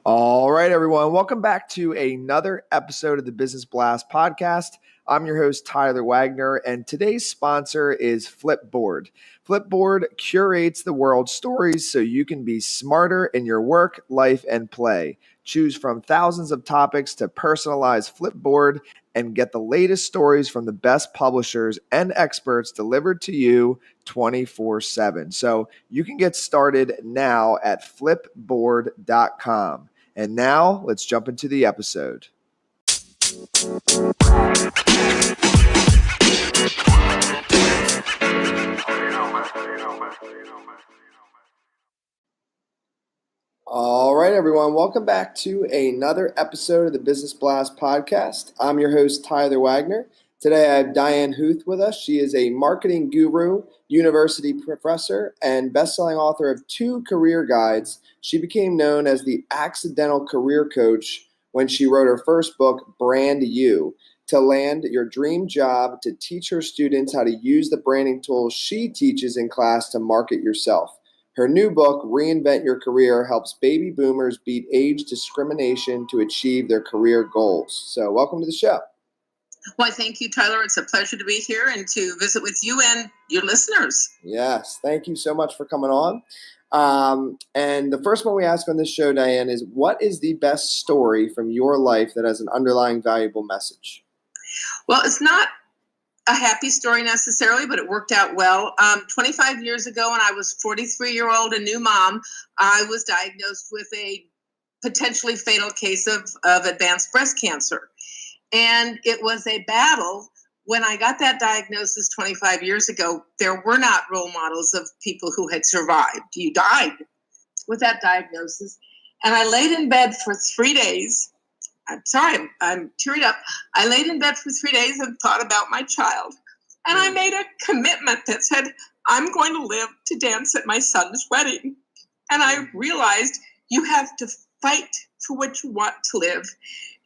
All right, everyone. Welcome back to another episode of the Business Blast podcast. I'm your host, Tyler Wagner, and today's sponsor is Flipboard. Flipboard curates the world's stories so you can be smarter in your work, life, and play. Choose from thousands of topics to personalize Flipboard and get the latest stories from the best publishers and experts delivered to you 24/7. So you can get started now at flipboard.com. And now let's jump into the episode. All right, everyone. Welcome back to another episode of the Business Blast podcast. I'm your host, Tyler Wagner. Today I have Diane Huth with us. She is a marketing guru, university professor, and best-selling author of 2 career guides. She became known as the accidental career coach when she wrote her first book, Brand You, to land your dream job, to teach her students how to use the branding tools she teaches in class to market yourself. Her new book, Reinvent Your Career, helps baby boomers beat age discrimination to achieve their career goals. So welcome to the show. Why, thank you, Tyler. It's a pleasure to be here and to visit with you and your listeners. Yes, thank you so much for coming on. And the first one we ask on this show, Diane, is what is the best story from your life that has an underlying valuable message? Well, it's not a happy story necessarily, but it worked out well. 25 years ago, when I was 43-year-old, a new mom, I was diagnosed with a potentially fatal case of advanced breast cancer. And it was a battle. When I got that diagnosis 25 years ago, there were not role models of people who had survived. You died with that diagnosis. And I laid in bed for 3 days. I'm sorry, I'm teared up. I laid in bed for 3 days and thought about my child. And I made a commitment that said, I'm going to live to dance at my son's wedding. And I realized you have to fight for what you want to live.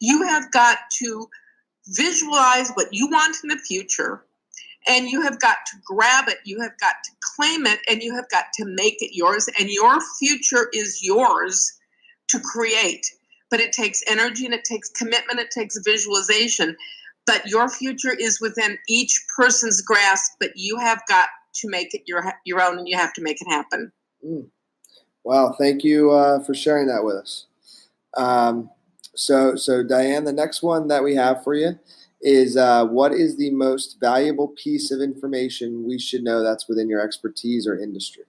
You have got to visualize what you want in the future, and you have got to grab it, you have got to claim it, and you have got to make it yours, and your future is yours to create. But it takes energy, and it takes commitment, it takes visualization, but your future is within each person's grasp, but you have got to make it your own, and you have to make it happen. Wow, thank you for sharing that with us. So Diane, the next one that we have for you is what is the most valuable piece of information we should know that's within your expertise or industry?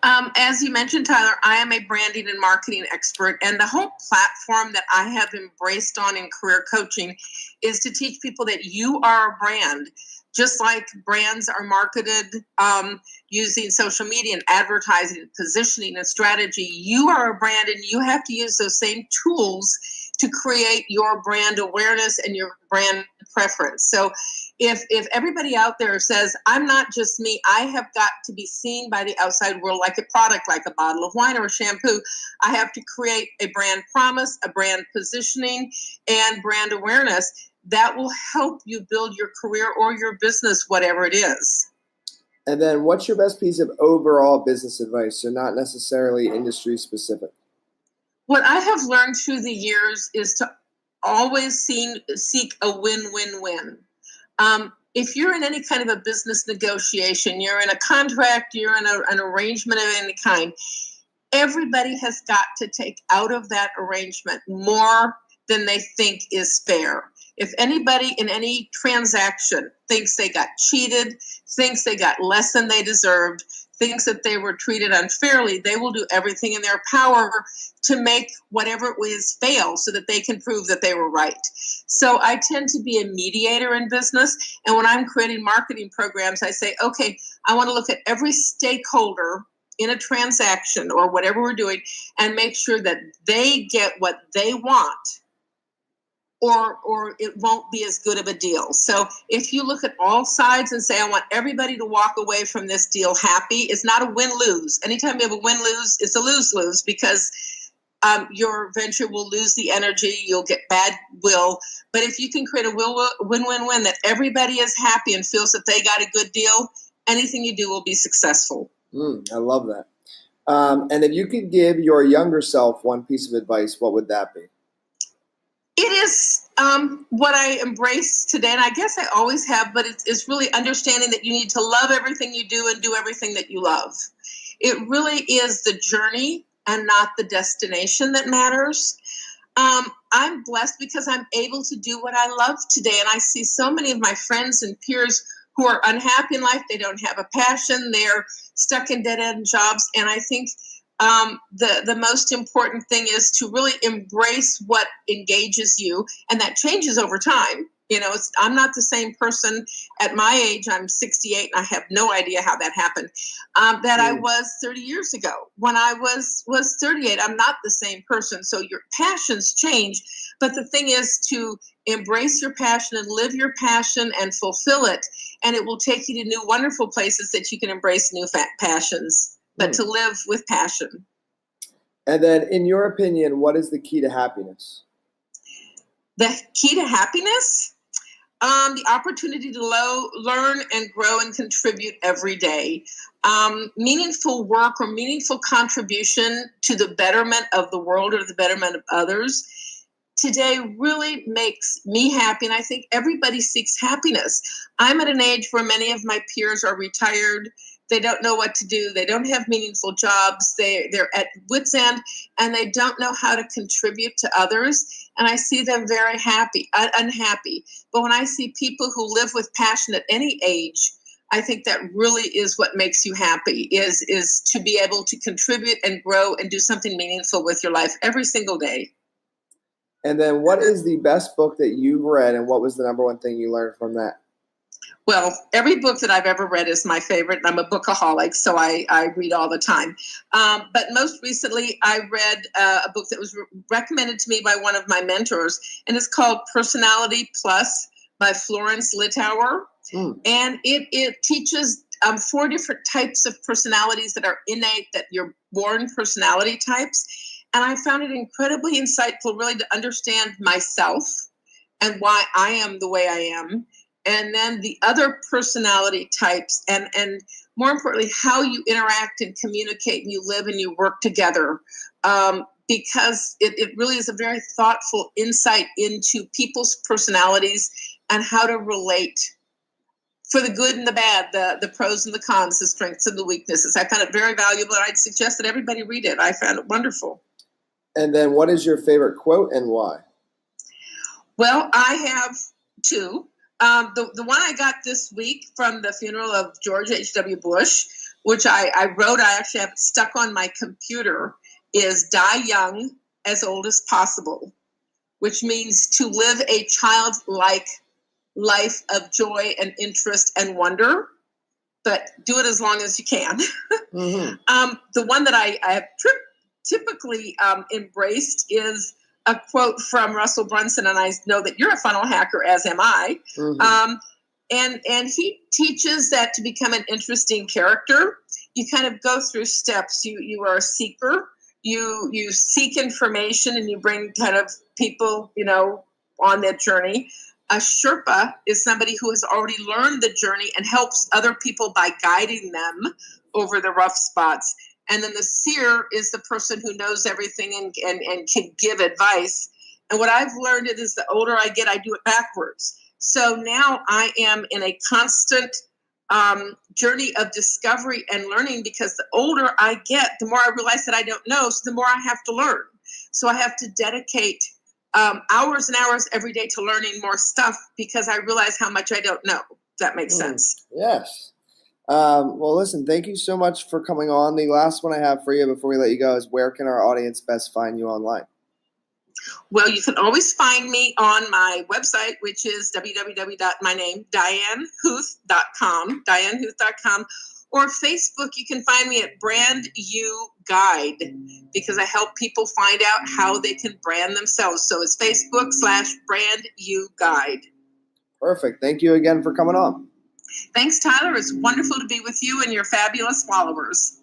As you mentioned, Tyler, I am a branding and marketing expert, and the whole platform that I have embraced on in career coaching is to teach people that you are a brand. Just like brands are marketed using social media and advertising, positioning, and strategy, you are a brand, and you have to use those same tools to create your brand awareness and your brand preference. So if everybody out there says, I'm not just me, I have got to be seen by the outside world like a product, like a bottle of wine or a shampoo, I have to create a brand promise, a brand positioning, and brand awareness that will help you build your career or your business, whatever it is. And then what's your best piece of overall business advice? So not necessarily industry specific. What I have learned through the years is to always seek a win-win-win. If you're in any kind of a business negotiation, you're in a contract, you're in an arrangement of any kind, everybody has got to take out of that arrangement more than they think is fair. If anybody in any transaction thinks they got cheated, thinks they got less than they deserved, thinks that they were treated unfairly, they will do everything in their power to make whatever it was fail so that they can prove that they were right. So I tend to be a mediator in business. And when I'm creating marketing programs, I say, okay, I want to look at every stakeholder in a transaction or whatever we're doing and make sure that they get what they want, or it won't be as good of a deal. So if you look at all sides and say, I want everybody to walk away from this deal happy, it's not a win-lose. Anytime you have a win-lose, it's a lose-lose, because your venture will lose the energy, you'll get bad will. But if you can create a win-win-win that everybody is happy and feels that they got a good deal, anything you do will be successful. I love that. And if you could give your younger self one piece of advice, what would that be? It is what I embrace today, and I guess I always have, but it's really understanding that you need to love everything you do and do everything that you love. It really is the journey and not the destination that matters. I'm blessed because I'm able to do what I love today, and I see so many of my friends and peers who are unhappy in life. They don't have a passion. They're stuck in dead-end jobs, and I think the most important thing is to really embrace what engages you, and that changes over time. I'm not the same person at my age. I'm 68, and I have no idea how that happened. That I was 30 years ago. When I was 38, I'm not the same person. So your passions change, but the thing is to embrace your passion and live your passion and fulfill it, and it will take you to new, wonderful places that you can embrace new passions. But to live with passion. And then, in your opinion, what is the key to happiness? The key to happiness? The opportunity to learn and grow and contribute every day. Meaningful work or meaningful contribution to the betterment of the world or the betterment of others today really makes me happy, and I think everybody seeks happiness. I'm at an age where many of my peers are retired. They don't know what to do. They don't have meaningful jobs. They're at wit's end, and they don't know how to contribute to others. And I see them very unhappy. But when I see people who live with passion at any age, I think that really is what makes you happy, is to be able to contribute and grow and do something meaningful with your life every single day. And then what is the best book that you've read, and what was the number one thing you learned from that? Well, every book that I've ever read is my favorite. I'm a bookaholic, so I read all the time. But most recently, I read a book that was recommended to me by one of my mentors, and it's called Personality Plus by Florence Littauer. And it teaches 4 different types of personalities that are innate, that you're born personality types. And I found it incredibly insightful, really, to understand myself and why I am the way I am. And then the other personality types, and more importantly, how you interact and communicate and you live and you work together. Because it really is a very thoughtful insight into people's personalities and how to relate for the good and the bad, the pros and the cons, the strengths and the weaknesses. I found it very valuable, and I'd suggest that everybody read it. I found it wonderful. And then what is your favorite quote and why? Well, I have 2. The one I got this week from the funeral of George H.W. Bush, which I wrote, I actually have it stuck on my computer, is die young, as old as possible, which means to live a childlike life of joy and interest and wonder, but do it as long as you can. The one that I have typically embraced is a quote from Russell Brunson, and I know that you're a funnel hacker, as am I. And he teaches that to become an interesting character, you kind of go through steps. You are a seeker. You seek information, and you bring kind of people, on that journey. A Sherpa is somebody who has already learned the journey and helps other people by guiding them over the rough spots. And then the seer is the person who knows everything and can give advice. And what I've learned is the older I get, I do it backwards. So now I am in a constant journey of discovery and learning, because the older I get, the more I realize that I don't know, so the more I have to learn. So I have to dedicate hours and hours every day to learning more stuff, because I realize how much I don't know. If that makes sense. Yes. Well, listen, thank you so much for coming on. The last one I have for you before we let you go is, where can our audience best find you online? Well, you can always find me on my website, which is www.dianehuth.com, dianehuth.com, or Facebook. You can find me at Brand You Guide, because I help people find out how they can brand themselves. So it's Facebook/Brand You Guide. Perfect. Thank you again for coming on. Thanks, Tyler. It's wonderful to be with you and your fabulous followers.